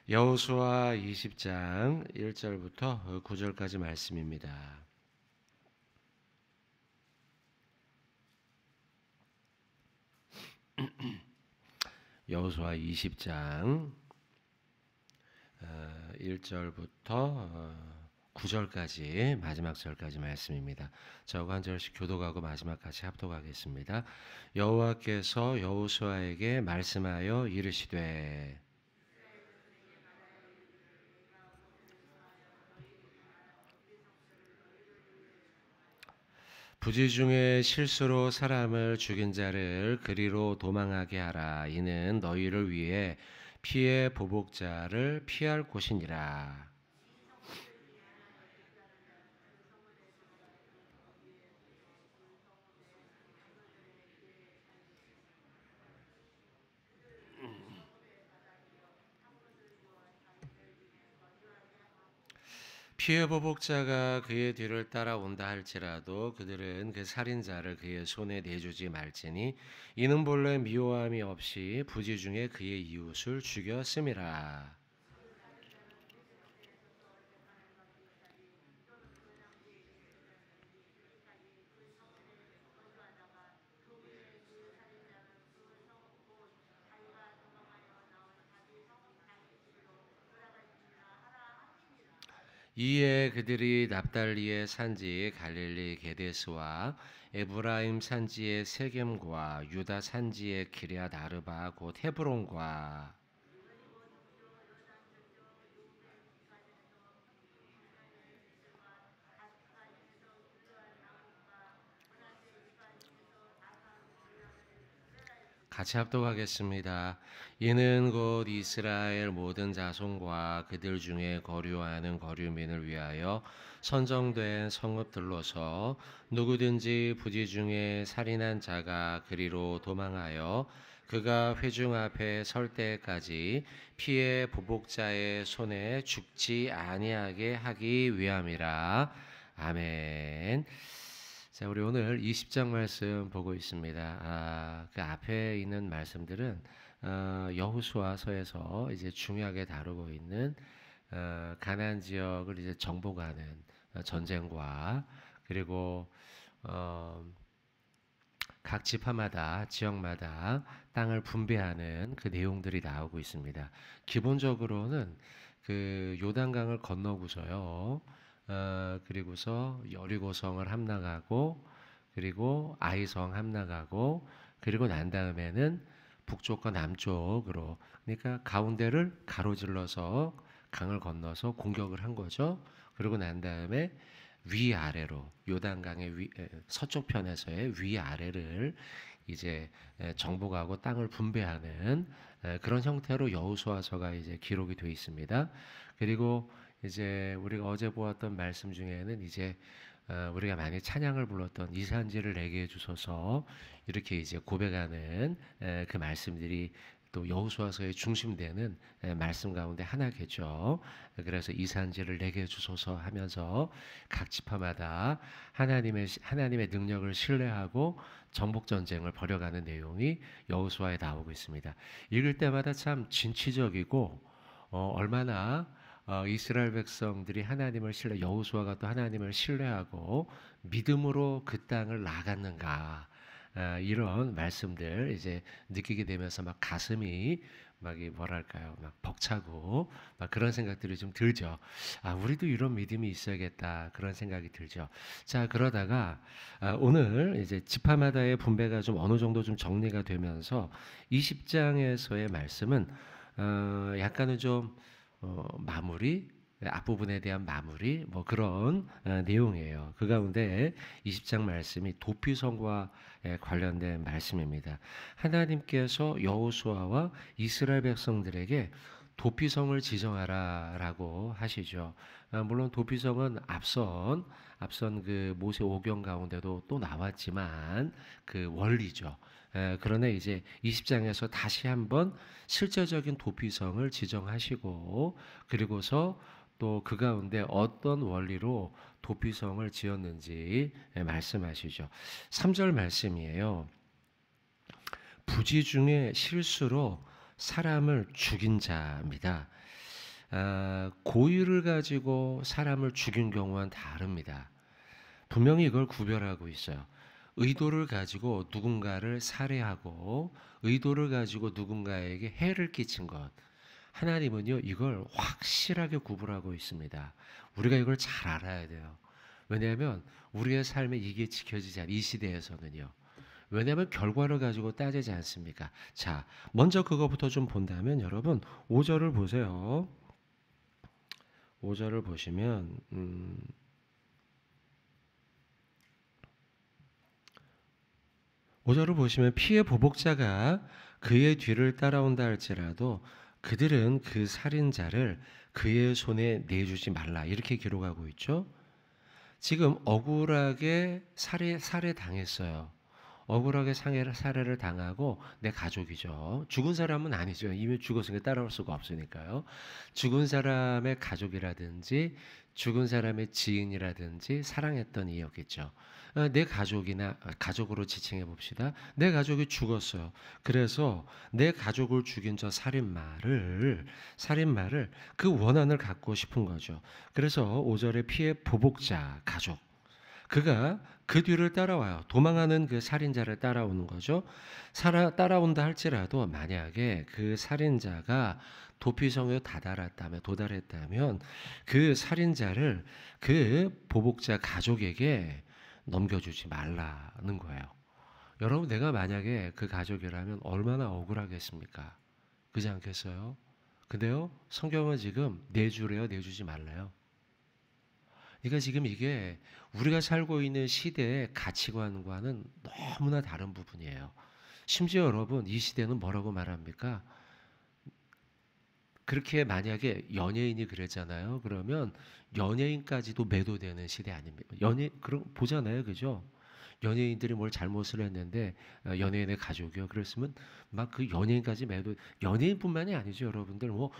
여호수아 20장 1절부터 9절까지 말씀입니다. 여호수아 20장 1절부터 9절까지 마지막 절까지 말씀입니다. 저하고 한 절씩 교독하고 마지막까지 합독하겠습니다. 여호와께서 여호수아에게 말씀하여 이르시되 부지 중에 실수로 사람을 죽인 자를 그리로 도망하게 하라. 이는 너희를 위해 피의 보복자를 피할 곳이니라. 피의 보복자가 그의 뒤를 따라온다 할지라도 그들은 그 살인자를 그의 손에 내주지 말지니 이는 본래 미워함이 없이 부지 중에 그의 이웃을 죽였음이라. 이에 그들이 납달리의 산지 갈릴리 게데스와 에브라임 산지의 세겜과 유다 산지의 기럇 아르바 곧 헤브론과 같이 합독하겠습니다. 이는 곧 이스라엘 모든 자손과 그들 중에 거류하는 거류민을 위하여 선정된 성읍들로서 누구든지 부지 중에 살인한 자가 그리로 도망하여 그가 회중 앞에 설 때까지 피의 보복자의 손에 죽지 아니하게 하기 위함이라. 아멘. 자, 우리 오늘 20장 말씀 보고 있습니다. 그 앞에 있는 말씀들은 여호수아서에서 이제 중요하게 다루고 있는 가나안 지역을 이제 정복하는 전쟁과 그리고 각 지파마다 지역마다 땅을 분배하는 그 내용들이 나오고 있습니다. 기본적으로는 그 요단강을 건너고서요. 그리고서 여리고성을 함락하고 그리고 아이성 함락하고 그리고 난 다음에는 북쪽과 남쪽으로 그러니까 가운데를 가로질러서 강을 건너서 공격을 한 거죠. 그리고 난 다음에 위아래로 요단강의 서쪽 편에서의 위아래를 이제 정복하고 땅을 분배하는 그런 형태로 여호수아서가 이제 기록이 되어 있습니다. 그리고 이제 우리가 어제 보았던 말씀 중에는 이제 우리가 많이 찬양을 불렀던 이 산지를 내게 주소서 이렇게 이제 고백하는 그 말씀들이 또 여호수아서의 중심되는 말씀 가운데 하나겠죠. 그래서 이 산지를 내게 주소서 하면서 각 지파마다 하나님의 능력을 신뢰하고 정복 전쟁을 벌여가는 내용이 여호수아에 나오고 있습니다. 읽을 때마다 참 진취적이고 얼마나 이스라엘 백성들이 하나님을 여호수아가 또 하나님을 신뢰하고 믿음으로 그 땅을 나갔는가 이런 말씀들 이제 느끼게 되면서 막 가슴이 막 뭐랄까요 막 벅차고 막 그런 생각들이 좀 들죠. 우리도 이런 믿음이 있어야겠다 그런 생각이 들죠. 자 그러다가 오늘 이제 지파마다의 분배가 좀 어느 정도 좀 정리가 되면서 20장에서의 말씀은 약간은 좀 마무리 앞부분에 대한 마무리 뭐 그런 내용이에요. 그 가운데 20장 말씀이 도피성과 관련된 말씀입니다. 하나님께서 여호수아와 이스라엘 백성들에게 도피성을 지정하라라고 하시죠. 물론 도피성은 앞선 그 모세 오경 가운데도 또 나왔지만 그 원리죠. 그러나 이제 20장에서 다시 한번 실제적인 도피성을 지정하시고 그리고서 또 그 가운데 어떤 원리로 도피성을 지었는지 말씀하시죠. 3절 말씀이에요. 부지 중에 실수로 사람을 죽인 자입니다. 고의를 가지고 사람을 죽인 경우와는 다릅니다. 분명히 이걸 구별하고 있어요. 의도를 가지고 누군가를 살해하고 의도를 가지고 누군가에게 해를 끼친 것. 하나님은요, 이걸 확실하게 구분하고 있습니다. 우리가 이걸 잘 알아야 돼요. 왜냐하면 우리의 삶에 이게 지켜지지 않아요. 이 시대에서는요. 왜냐하면 결과를 가지고 따지지 않습니까? 자, 먼저 그거부터 좀 본다면 여러분 5절을 보세요. 5절을 보시면 5절을 보시면 피해 보복자가 그의 뒤를 따라온다 할지라도 그들은 그 살인자를 그의 손에 내주지 말라 이렇게 기록하고 있죠. 지금 억울하게 살해당했어요. 억울하게 살해를 당하고 내 가족이죠. 죽은 사람은 아니죠. 이미 죽었으니까 따라올 수가 없으니까요. 죽은 사람의 가족이라든지 죽은 사람의 지인이라든지 사랑했던 이였겠죠. 내 가족이나 가족으로 지칭해 봅시다. 내 가족이 죽었어요. 그래서 내 가족을 죽인 저 살인마를 그 원한을 갖고 싶은 거죠. 그래서 5절에 피해 보복자 가족 그가 그 뒤를 따라와요. 도망하는 그 살인자를 따라오는 거죠. 따라온다 할지라도 만약에 그 살인자가 도피성에 도달했다면 그 살인자를 그 보복자 가족에게 넘겨주지 말라는 거예요. 여러분 내가 만약에 그 가족이라면 얼마나 억울하겠습니까? 그렇지 않겠어요? 근데요 성경은 지금 내주래요, 내주지 말래요. 그러니까 지금 이게 우리가 살고 있는 시대의 가치관과는 너무나 다른 부분이에요. 심지어 여러분 이 시대는 뭐라고 말합니까? 그렇게 만약에 연예인이 그랬잖아요. 그러면 연예인까지도 매도되는 시대 아닙니까? 그런 보잖아요, 그죠? 연예인들이 뭘 잘못을 했는데 연예인의 가족이요. 그랬으면 막 그 연예인까지 연예인뿐만이 아니죠, 여러분들. 뭐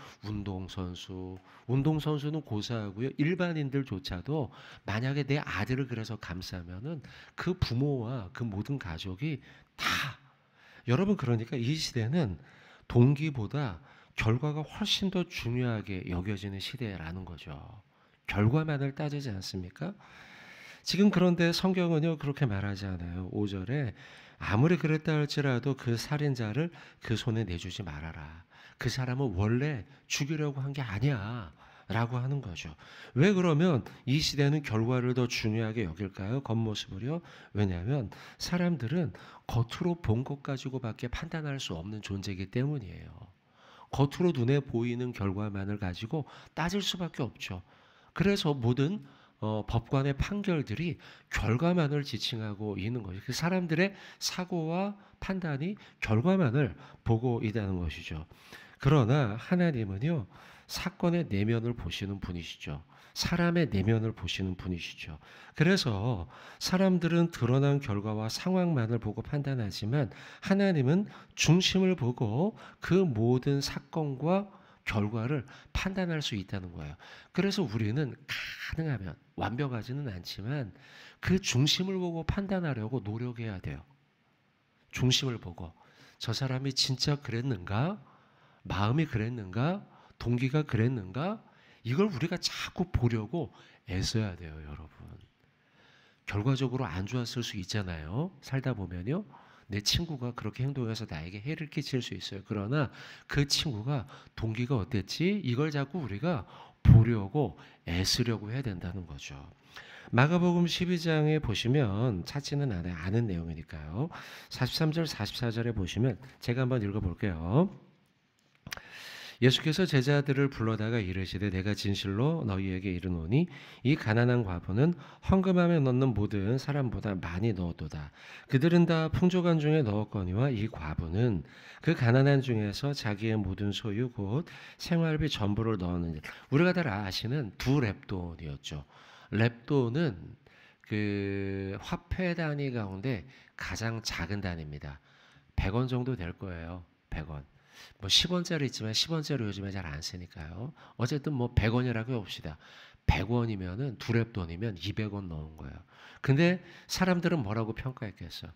운동선수는 고사하고요. 일반인들조차도 만약에 내 아들을 그래서 감싸면은 그 부모와 그 모든 가족이 다 여러분 그러니까 이 시대는 동기보다 결과가 훨씬 더 중요하게 여겨지는 시대라는 거죠. 결과만을 따지지 않습니까? 지금 그런데 성경은요 그렇게 말하지 않아요. 5절에 아무리 그랬다 할지라도 그 살인자를 그 손에 내주지 말아라. 그 사람은 원래 죽이려고 한 게 아니야 라고 하는 거죠. 왜 그러면 이 시대는 결과를 더 중요하게 여길까요? 겉모습을요? 왜냐하면 사람들은 겉으로 본 것 가지고밖에 판단할 수 없는 존재이기 때문이에요. 겉으로 눈에 보이는 결과만을 가지고 따질 수밖에 없죠. 그래서 모든 법관의 판결들이 결과만을 지칭하고 있는 것이 그 사람들의 사고와 판단이 결과만을 보고 있다는 것이죠. 그러나 하나님은요 사건의 내면을 보시는 분이시죠. 사람의 내면을 보시는 분이시죠. 그래서 사람들은 드러난 결과와 상황만을 보고 판단하지만 하나님은 중심을 보고 그 모든 사건과 결과를 판단할 수 있다는 거예요. 그래서 우리는 가능하면 완벽하지는 않지만 그 중심을 보고 판단하려고 노력해야 돼요. 중심을 보고 저 사람이 진짜 그랬는가? 마음이 그랬는가? 동기가 그랬는가? 이걸 우리가 자꾸 보려고 애써야 돼요, 여러분. 결과적으로 안 좋았을 수 있잖아요. 살다 보면요. 내 친구가 그렇게 행동해서 나에게 해를 끼칠 수 있어요. 그러나 그 친구가 동기가 어땠지? 이걸 자꾸 우리가 보려고 애쓰려고 해야 된다는 거죠. 마가복음 12장에 보시면 찾지는 않아요. 아는 내용이니까요. 43절 44절에 보시면 제가 한번 읽어볼게요. 예수께서 제자들을 불러다가 이르시되 내가 진실로 너희에게 이르노니 이 가난한 과부는 헌금함에 넣는 모든 사람보다 많이 넣었도다. 그들은 다 풍족한 중에 넣었거니와 이 과부는 그 가난한 중에서 자기의 모든 소유 곧 생활비 전부를 넣었느니라. 우리가 다 아시는 두 렙돈이었죠. 렙돈은 그 화폐 단위 가운데 가장 작은 단위입니다. 100원 정도 될 거예요. 100원. 뭐 10원짜리 있지만 10원짜리 요즘에 잘 안 쓰니까요. 어쨌든 뭐 100원이라고 해봅시다. 100원이면은 두 렙돈이면 200원 넣은 거예요. 근데 사람들은 뭐라고 평가했겠어?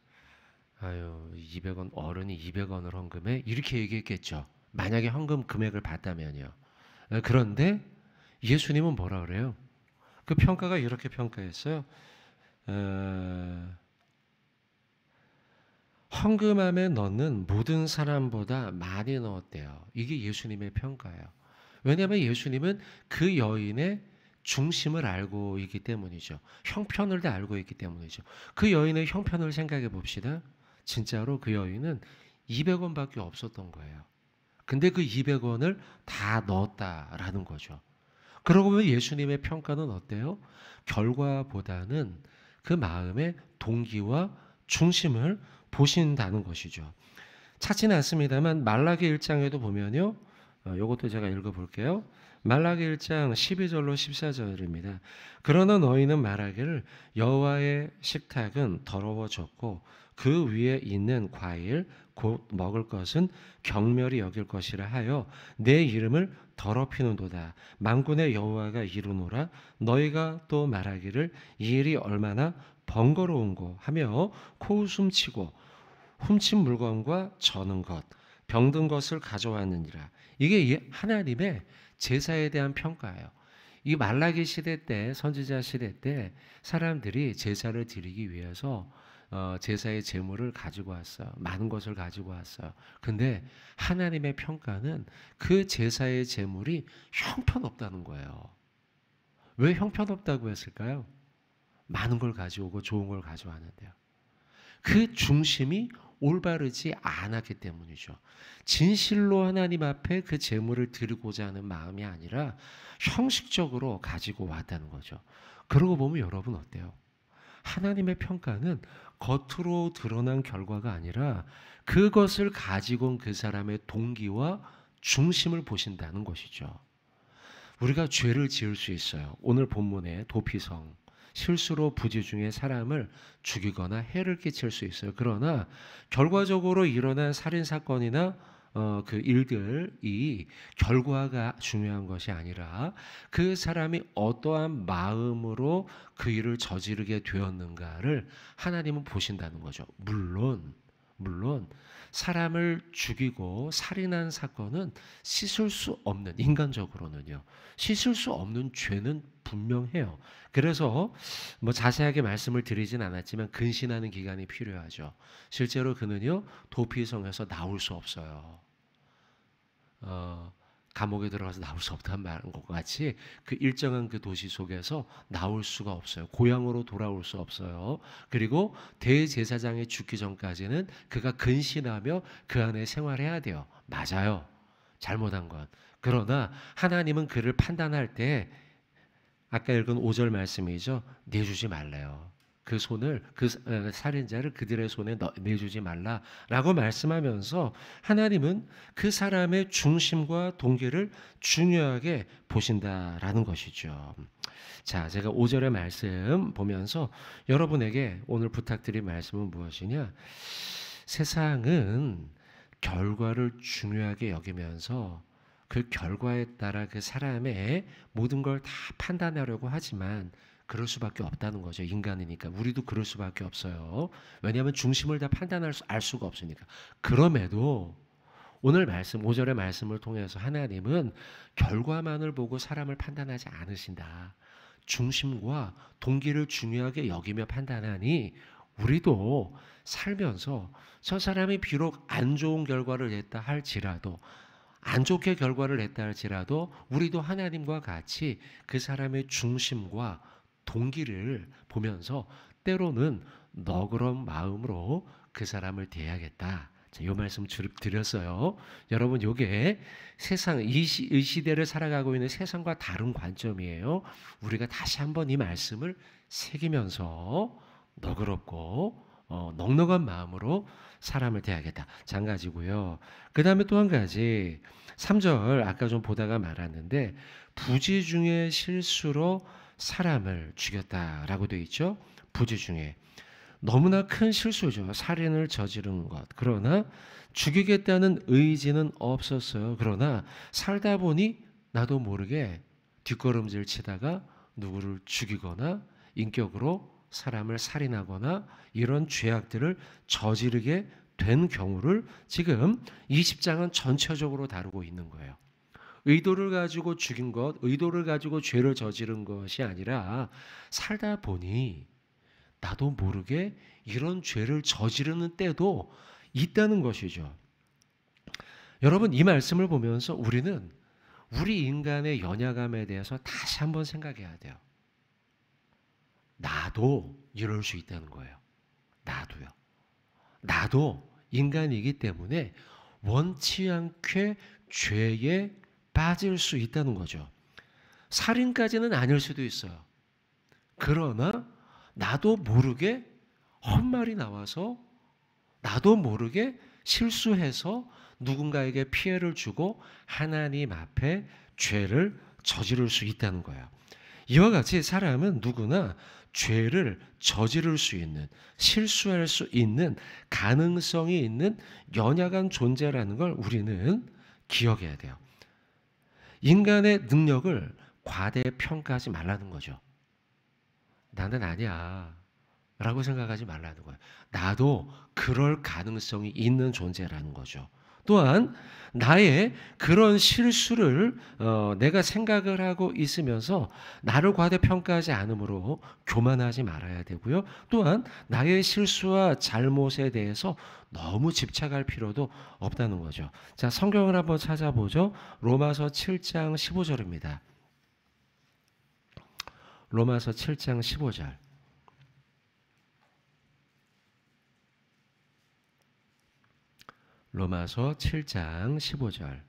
아유, 200원 어른이 200원을 헌금해? 이렇게 얘기했겠죠. 만약에 헌금 금액을 봤다면요. 그런데 예수님은 뭐라 그래요? 그 평가가 이렇게 평가했어요. 헌금함에 넣는 모든 사람보다 많이 넣었대요. 이게 예수님의 평가예요. 왜냐하면 예수님은 그 여인의 중심을 알고 있기 때문이죠. 형편을 다 알고 있기 때문이죠. 그 여인의 형편을 생각해 봅시다. 진짜로 그 여인은 200원밖에 없었던 거예요. 근데 그 200원을 다 넣었다라는 거죠. 그러고 보면 예수님의 평가는 어때요? 결과보다는 그 마음의 동기와 중심을 보신다는 것이죠. 찾지는 않습니다만 말라기 1장에도 보면요. 이것도 제가 읽어볼게요. 말라기 1장 12절로 14절입니다. 그러나 너희는 말하기를 여호와의 식탁은 더러워졌고 그 위에 있는 과일 곧 먹을 것은 경멸이 여길 것이라 하여 내 이름을 더럽히는도다. 만군의 여호와가 이르노라. 너희가 또 말하기를 이 일이 얼마나 번거로운고 하며 코웃음치고 훔친 물건과 저는 것 병든 것을 가져왔느니라. 이게 하나님의 제사에 대한 평가예요. 이 말라기 시대 때, 선지자 시대 때 사람들이 제사를 드리기 위해서 제사의 제물을 가지고 왔어요. 많은 것을 가지고 왔어요. 근데 하나님의 평가는 그 제사의 제물이 형편없다는 거예요. 왜 형편없다고 했을까요? 많은 걸 가져오고 좋은 걸 가져왔는데요. 그 중심이 올바르지 않았기 때문이죠. 진실로 하나님 앞에 그 제물을 드리고자 하는 마음이 아니라 형식적으로 가지고 왔다는 거죠. 그러고 보면 여러분 어때요? 하나님의 평가는 겉으로 드러난 결과가 아니라 그것을 가지고 온 그 사람의 동기와 중심을 보신다는 것이죠. 우리가 죄를 지을 수 있어요. 오늘 본문의 도피성 실수로 부지 중에 사람을 죽이거나 해를 끼칠 수 있어요. 그러나 결과적으로 일어난 살인사건이나 그 일들이 결과가 중요한 것이 아니라 그 사람이 어떠한 마음으로 그 일을 저지르게 되었는가를 하나님은 보신다는 거죠. 물론 사람을 죽이고 살인한 사건은 씻을 수 없는, 인간적으로는요, 씻을 수 없는 죄는 분명해요. 그래서 뭐 자세하게 말씀을 드리진 않았지만 근신하는 기간이 필요하죠. 실제로 그는요 도피성에서 나올 수 없어요. 감옥에 들어가서 나올 수 없다는 말인 것 같이 그 일정한 그 도시 속에서 나올 수가 없어요. 고향으로 돌아올 수 없어요. 그리고 대제사장이 죽기 전까지는 그가 근신하며 그 안에 생활해야 돼요. 맞아요. 잘못한 건. 그러나 하나님은 그를 판단할 때 아까 읽은 5절 말씀이죠. 내주지 말래요. 그 손을 그 살인자를 그들의 손에 내주지 말라라고 말씀하면서 하나님은 그 사람의 중심과 동기를 중요하게 보신다라는 것이죠. 자, 제가 5절의 말씀 보면서 여러분에게 오늘 부탁드린 말씀은 무엇이냐? 세상은 결과를 중요하게 여기면서 그 결과에 따라 그 사람의 모든 걸 다 판단하려고 하지만 그럴 수밖에 없다는 거죠. 인간이니까. 우리도 그럴 수밖에 없어요. 왜냐하면 중심을 다 알 수가 없으니까. 그럼에도 오늘 말씀 5절의 말씀을 통해서 하나님은 결과만을 보고 사람을 판단하지 않으신다. 중심과 동기를 중요하게 여기며 판단하니 우리도 살면서 저 사람이 비록 안 좋은 결과를 냈다 할지라도 안 좋게 결과를 냈다 할지라도 우리도 하나님과 같이 그 사람의 중심과 동기를 보면서 때로는 너그러운 마음으로 그 사람을 대해야겠다. 이 말씀 드렸어요. 여러분 이게 세상 이 시대를 살아가고 있는 세상과 다른 관점이에요. 우리가 다시 한번 이 말씀을 새기면서 너그럽고 넉넉한 마음으로 사람을 대하겠다. 자, 한 가지고요. 그 다음에 또 한 가지 3절 아까 좀 보다가 말았는데 부지 중에 실수로 사람을 죽였다라고 되어 있죠. 부지 중에 너무나 큰 실수죠. 살인을 저지른 것. 그러나 죽이겠다는 의지는 없었어요. 그러나 살다 보니 나도 모르게 뒷걸음질 치다가 누구를 죽이거나 인격으로 사람을 살인하거나 이런 죄악들을 저지르게 된 경우를 지금 20장은 전체적으로 다루고 있는 거예요. 의도를 가지고 죽인 것, 의도를 가지고 죄를 저지른 것이 아니라 살다 보니 나도 모르게 이런 죄를 저지르는 때도 있다는 것이죠. 여러분, 이 말씀을 보면서 우리는 우리 인간의 연약함에 대해서 다시 한번 생각해야 돼요. 나도 이럴 수 있다는 거예요. 나도요. 나도 인간이기 때문에 원치 않게 죄에 빠질 수 있다는 거죠. 살인까지는 아닐 수도 있어요. 그러나 나도 모르게 헛말이 나와서 나도 모르게 실수해서 누군가에게 피해를 주고 하나님 앞에 죄를 저지를 수 있다는 거예요. 이와 같이 사람은 누구나 죄를 저지를 수 있는, 실수할 수 있는 가능성이 있는 연약한 존재라는 걸 우리는 기억해야 돼요. 인간의 능력을 과대평가하지 말라는 거죠. 나는 아니야 라고 생각하지 말라는 거예요. 나도 그럴 가능성이 있는 존재라는 거죠. 또한 나의 그런 실수를 내가 생각을 하고 있으면서 나를 과대평가하지 않으므로 교만하지 말아야 되고요. 또한 나의 실수와 잘못에 대해서 너무 집착할 필요도 없다는 거죠. 자, 성경을 한번 찾아보죠. 로마서 7장 15절입니다. 로마서 7장 15절. 로마서 7장 15절.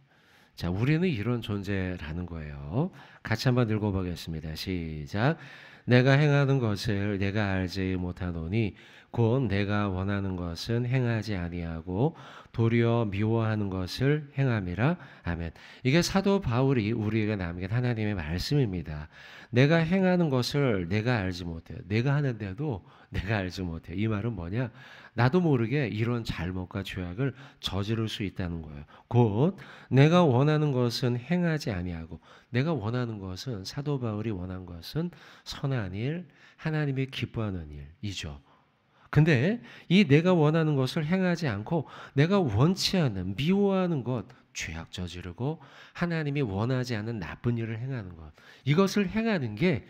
자, 우리는 이런 존재라는 거예요. 같이 한번 읽어보겠습니다. 시작. 내가 행하는 것을 내가 알지 못하노니 곧 내가 원하는 것은 행하지 아니하고 도리어 미워하는 것을 행함이라. 아멘. 이게 사도 바울이 우리에게 남긴 하나님의 말씀입니다. 내가 행하는 것을 내가 알지 못해요. 내가 하는데도 내가 알지 못해요. 이 말은 뭐냐? 나도 모르게 이런 잘못과 죄악을 저지를 수 있다는 거예요. 곧 내가 원하는 것은 행하지 아니하고, 내가 원하는 것은, 사도 바울이 원한 것은 선한 일, 하나님이 기뻐하는 일이죠. 근데 이 내가 원하는 것을 행하지 않고 내가 원치 않는, 미워하는 것, 죄악 저지르고 하나님이 원하지 않는 나쁜 일을 행하는 것, 이것을 행하는 게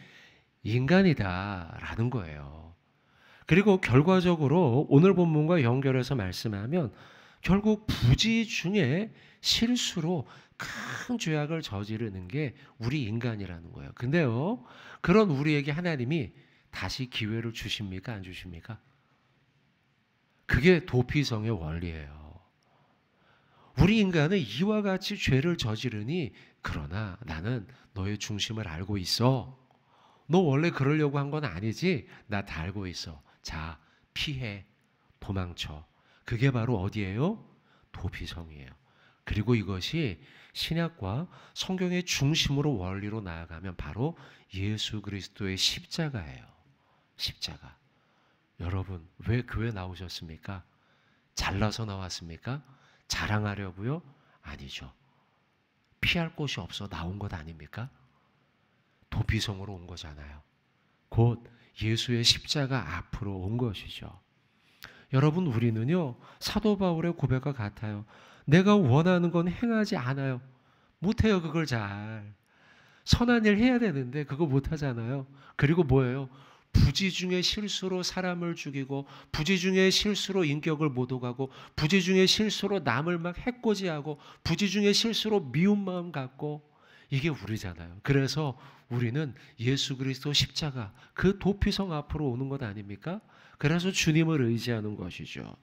인간이다라는 거예요. 그리고 결과적으로 오늘 본문과 연결해서 말씀하면 결국 부지 중에 실수로 큰 죄악을 저지르는 게 우리 인간이라는 거예요. 근데요, 그런 우리에게 하나님이 다시 기회를 주십니까? 안 주십니까? 그게 도피성의 원리예요. 우리 인간은 이와 같이 죄를 저지르니, 그러나 나는 너의 중심을 알고 있어. 너 원래 그러려고 한 건 아니지? 나 다 알고 있어. 자, 피해, 도망쳐. 그게 바로 어디예요? 도피성이에요. 그리고 이것이 신약과 성경의 중심으로 원리로 나아가면 바로 예수 그리스도의 십자가예요. 십자가. 여러분, 왜 교회 나오셨습니까? 잘나서 나왔습니까? 자랑하려고요? 아니죠. 피할 곳이 없어 나온 것 아닙니까? 도피성으로 온 거잖아요. 곧 예수의 십자가 앞으로 온 것이죠. 여러분, 우리는요, 사도 바울의 고백과 같아요. 내가 원하는 건 행하지 않아요. 못해요, 그걸 잘. 선한 일 해야 되는데 그거 못하잖아요. 그리고 뭐예요? 부지 중에 실수로 사람을 죽이고, 부지 중에 실수로 인격을 모독하고, 부지 중에 실수로 남을 막 해코지하고, 부지 중에 실수로 미운 마음 갖고, 이게 우리잖아요. 그래서 우리는 예수 그리스도 십자가, 그 도피성 앞으로 오는 것 아닙니까? 그래서 주님을 의지하는 것이죠.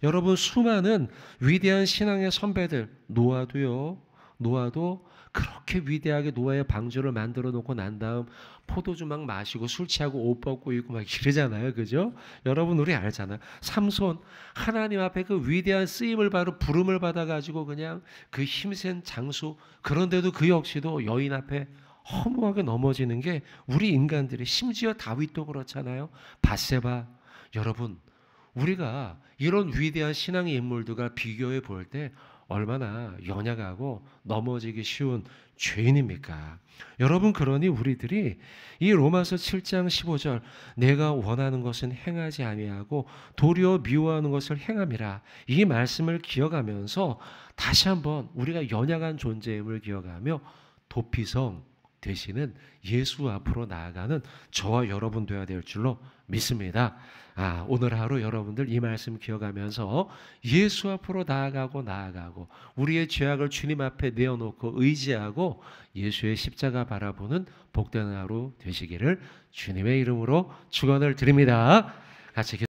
여러분, 수많은 위대한 신앙의 선배들, 노아도 그렇게 위대하게 노아의 방주를 만들어 놓고 난 다음 포도주 막 마시고 술 취하고 옷 벗고 입고 막 이러잖아요. 그죠? 여러분, 우리 알잖아요. 삼손, 하나님 앞에 그 위대한 쓰임을 받아, 부름을 받아가지고 그냥 그 힘센 장수, 그런데도 그 역시도 여인 앞에 허무하게 넘어지는 게 우리 인간들이, 심지어 다윗도 그렇잖아요. 밧세바. 여러분, 우리가 이런 위대한 신앙의 인물들과 비교해 볼 때 얼마나 연약하고 넘어지기 쉬운 죄인입니까? 여러분, 그러니 우리들이 이 로마서 7장 15절 내가 원하는 것은 행하지 아니하고 도리어 미워하는 것을 행함이라, 이 말씀을 기억하면서 다시 한번 우리가 연약한 존재임을 기억하며 도피성 되시는 예수 앞으로 나아가는 저와 여러분 되어야 될 줄로 믿습니다. 오늘 하루 여러분들 이 말씀 기억하면서 예수 앞으로 나아가고 우리의 죄악을 주님 앞에 내어놓고 의지하고 예수의 십자가 바라보는 복된 하루 되시기를 주님의 이름으로 축원을 드립니다. 같이